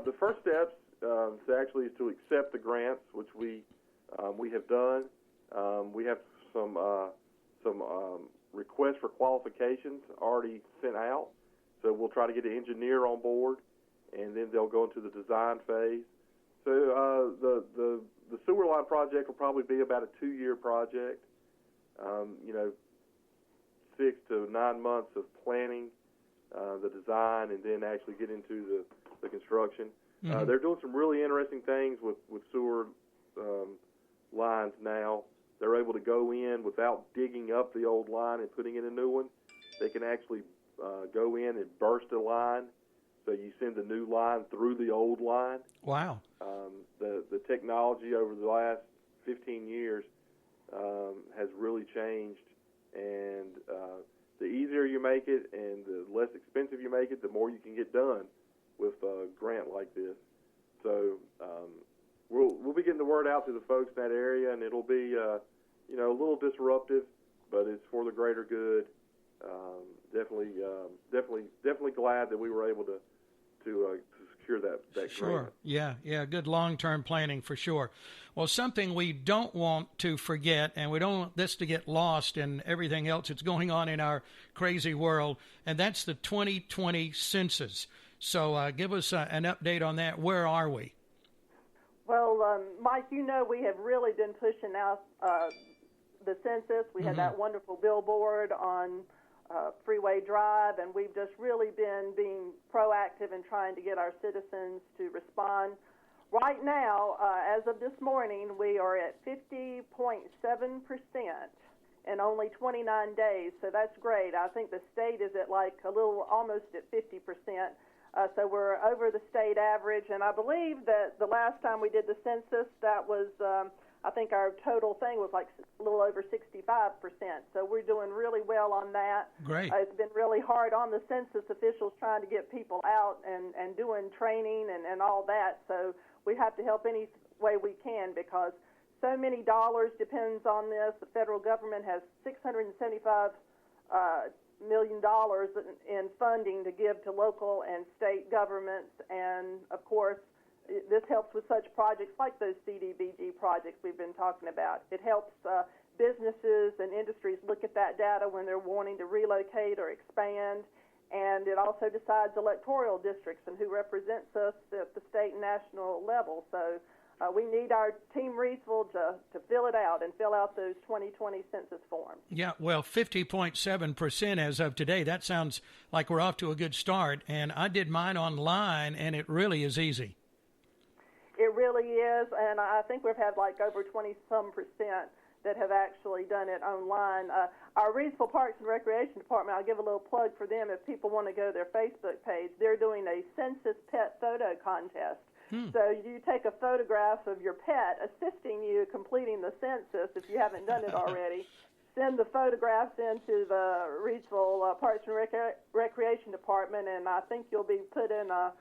The first steps is to accept the grants, which we have done. We have some requests for qualifications already sent out, so we'll try to get an engineer on board, and then they'll go into the design phase. So the sewer line project will probably be about a 2-year project. 6 to 9 months of planning, the design, and then actually get into the construction. Mm-hmm. They're doing some really interesting things with sewer lines now. They're able to go in without digging up the old line and putting in a new one. They can actually go in and burst a line, so you send the new line through the old line. Wow. The technology over the last 15 years has really changed, and the easier you make it and the less expensive you make it, the more you can get done with a grant like this. So we'll be getting the word out to the folks in that area, and it'll be a little disruptive, but it's for the greater good. Definitely glad that we were able to secure that Sure. grant. Yeah, good long-term planning for sure. Well, something we don't want to forget, and we don't want this to get lost in everything else that's going on in our crazy world, and that's the 2020 census. So give us an update on that. Where are we? Well, Mike, we have really been pushing out the census. We had that wonderful billboard on Freeway Drive, and we've just really been being proactive in trying to get our citizens to respond. Right now, as of this morning, we are at 50.7% in only 29 days, so that's great. I think the state is at almost at 50%. So we're over the state average, and I believe that the last time we did the census, that was, I think our total thing was a little over 65%. So we're doing really well on that. Great. It's been really hard on the census officials trying to get people out and doing training and all that. So we have to help any way we can because so many dollars depends on this. The federal government has $675 million in funding to give to local and state governments, and of course this helps with such projects like those CDBG projects we've been talking about. It helps businesses and industries look at that data when they're wanting to relocate or expand, and it also decides electoral districts and who represents us at the state and national level. So we need our Team Reidsville to fill it out and fill out those 2020 census forms. Yeah, well, 50.7% as of today. That sounds like we're off to a good start. And I did mine online, and it really is easy. It really is, and I think we've had over 20-some% that have actually done it online. Our Reidsville Parks and Recreation Department, I'll give a little plug for them if people want to go to their Facebook page. They're doing a census pet photo contest. So you take a photograph of your pet assisting you completing the census if you haven't done it already. Send the photographs into the Reidsville Parks and Recreation Department, and I think you'll be put in a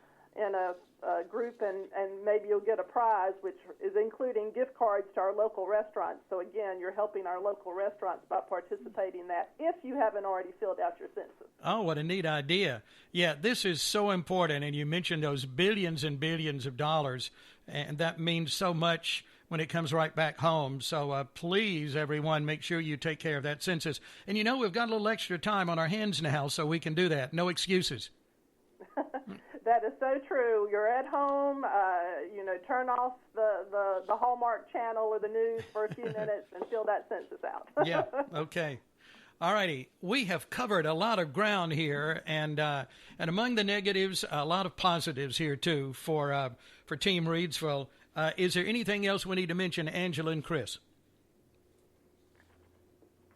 group, and maybe you'll get a prize, which is including gift cards to our local restaurants. So again, you're helping our local restaurants by participating in that if you haven't already filled out your census. Oh, what a neat idea. Yeah, this is so important, and you mentioned those billions and billions of dollars, and that means so much when it comes right back home. So please, everyone, make sure you take care of that census. And we've got a little extra time on our hands now, so we can do that. No excuses. That is so true. You're at home, turn off the Hallmark channel or the news for a few minutes and fill that census out. Yeah, okay. All righty. We have covered a lot of ground here, and among the negatives, a lot of positives here, too, for Team Reidsville. Is there anything else we need to mention, Angela and Chris?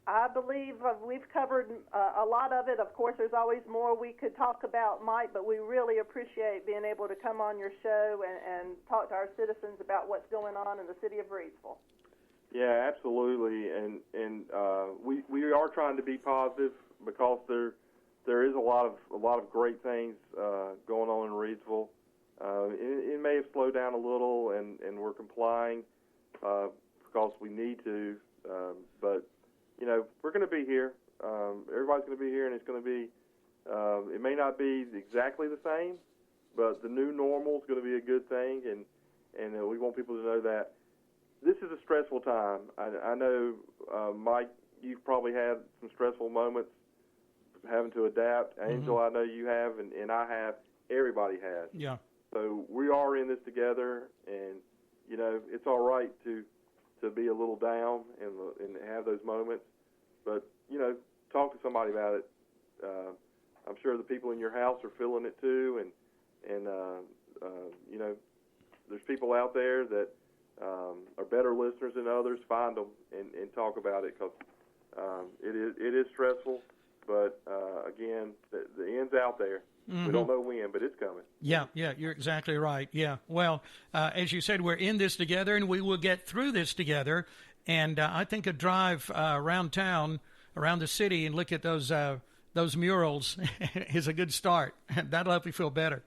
I believe we've covered a lot of it. Of course, there's always more we could talk about, Mike, but we really appreciate being able to come on your show and talk to our citizens about what's going on in the city of Reidsville. Yeah, absolutely, and we are trying to be positive because there is a lot of great things going on in Reidsville. It may have slowed down a little, and we're complying because we need to, but we're going to be here. Everybody's going to be here, and it's going to be. It may not be exactly the same, but the new normal is going to be a good thing, and we want people to know that this is a stressful time. I know, Mike, you've probably had some stressful moments having to adapt. Angel, I know you have, and I have. Everybody has. Yeah. So we are in this together, and it's all right to be a little down and have those moments, but talk to somebody about it. I'm sure the people in your house are feeling it too, and there's people out there that are better listeners than others. Find them and talk about it, because it is stressful, but again, the end's out there. We don't know when, but it's coming. Yeah, you're exactly right. Yeah. Well, as you said, we're in this together, and we will get through this together. And I think a drive around town, around the city, and look at those murals is a good start. That'll help you feel better.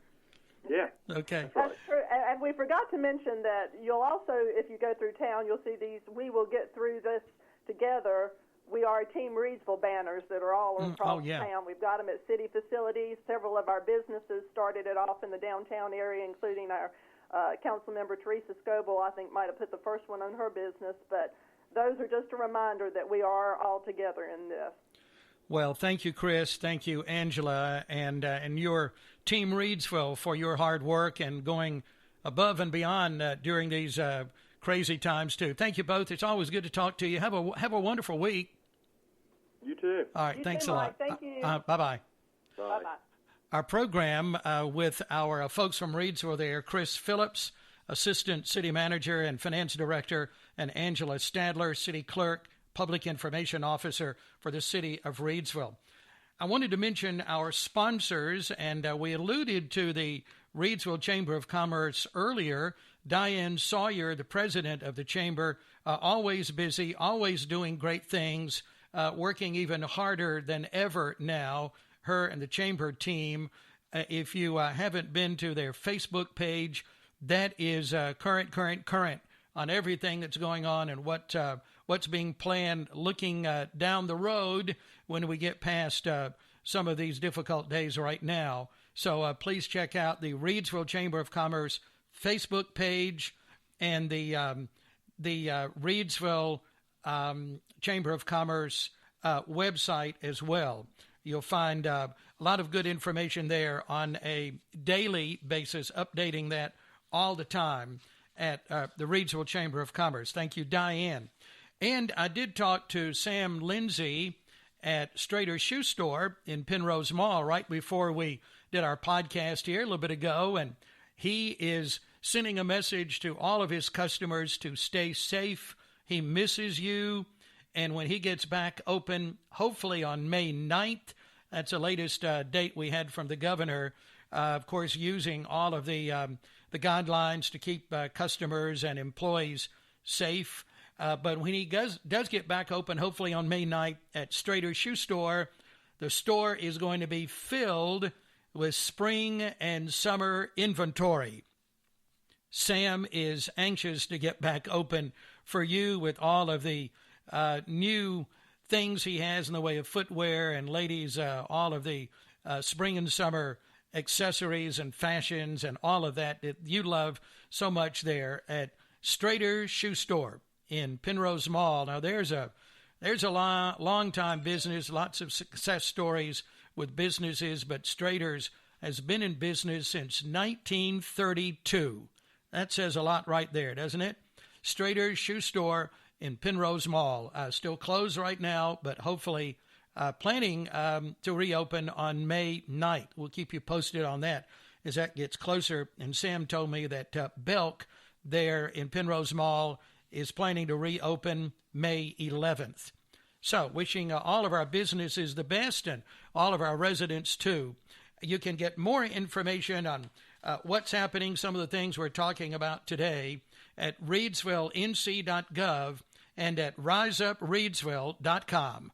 Yeah. Okay. That's true. And we forgot to mention that you'll also, if you go through town, you'll see these "We will get through this together. We are Team Reidsville" banners that are all across town. We've got them at city facilities. Several of our businesses started it off in the downtown area, including our council member Teresa Scoble, I think, might have put the first one on her business. But those are just a reminder that we are all together in this. Well, thank you, Chris. Thank you, Angela, and your Team Reidsville for your hard work and going above and beyond during these crazy times, too. Thank you both. It's always good to talk to you. Have a wonderful week. You too. All right, thanks a lot. Thank you. Bye-bye. Bye-bye. Our program with our folks from Reidsville there, Chris Phillips, Assistant City Manager and Finance Director, and Angela Stadler, City Clerk, Public Information Officer for the City of Reidsville. I wanted to mention our sponsors, and we alluded to the Reidsville Chamber of Commerce earlier. Diane Sawyer, the president of the Chamber, always busy, always doing great things, working even harder than ever now, her and the Chamber team. If you haven't been to their Facebook page, that is current on everything that's going on and what's being planned, looking down the road when we get past some of these difficult days right now. So please check out the Reidsville Chamber of Commerce Facebook page and the Reidsville Chamber of Commerce website as well. You'll find a lot of good information there on a daily basis, updating that all the time at the Reidsville Chamber of Commerce. Thank you, Diane. And I did talk to Sam Lindsay at Stadler Shoe Store in Penrose Mall right before we did our podcast here a little bit ago, and he is sending a message to all of his customers to stay safe. He misses you, and when he gets back open, hopefully on May 9th, that's the latest date we had from the governor, of course, using all of the guidelines to keep customers and employees safe. But when he does get back open, hopefully on May 9th at Stadler Shoe Store, the store is going to be filled with spring and summer inventory. Sam is anxious to get back open for you with all of the new things he has in the way of footwear, and ladies, all of the spring and summer accessories and fashions and all of that you love so much there at Stadler Shoe Store in Penrose Mall. Now, there's a long-time business, lots of success stories with businesses, but Stadler's has been in business since 1932. That says a lot right there, doesn't it? Stadler Shoe Store in Penrose Mall. Still closed right now, but hopefully planning to reopen on May 9th. We'll keep you posted on that as that gets closer. And Sam told me that Belk there in Penrose Mall is planning to reopen May 11th. So wishing all of our businesses the best and all of our residents too. You can get more information on what's happening, some of the things we're talking about today at reidsvillenc.gov and at riseupresville.com.